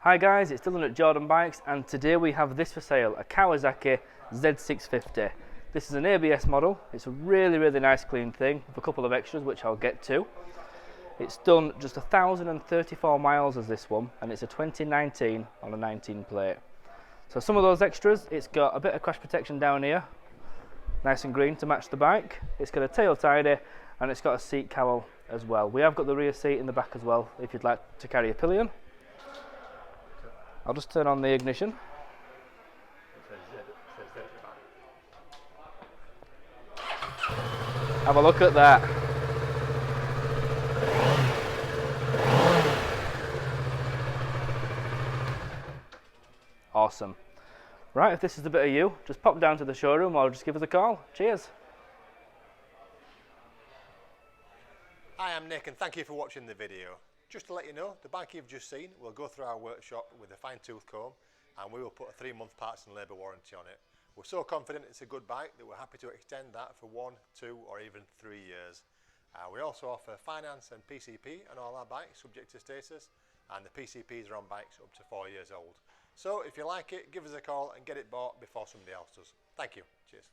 Hi guys, it's Dylan at Jordanbikes, and today we have this for sale, a Kawasaki Z650. This is an ABS model. It's a really nice clean thing with a couple of extras which I'll get to. It's done just 1,034 miles as this one, and it's a 2019 on a 19 plate. So some of those extras, it's got a bit of crash protection down here, nice and green to match the bike. It's got a tail tidy and it's got a seat cowl as well. We have got the rear seat in the back as well if you'd like to carry a pillion. I'll just turn on the ignition. Have a look at that. Awesome. Right, if this is a bit of you, just pop down to the showroom or just give us a call. Cheers. Hi, I'm Nick and thank you for watching the video. Just to let you know, the bike you've just seen will go through our workshop with a fine-tooth comb and we will put a 3-month parts and labour warranty on it. We're so confident it's a good bike that we're happy to extend that for 1, 2 or even 3 years. We also offer finance and PCP on all our bikes subject to status, and the PCPs are on bikes up to 4 years old. So if you like it, give us a call and get it bought before somebody else does. Thank you. Cheers.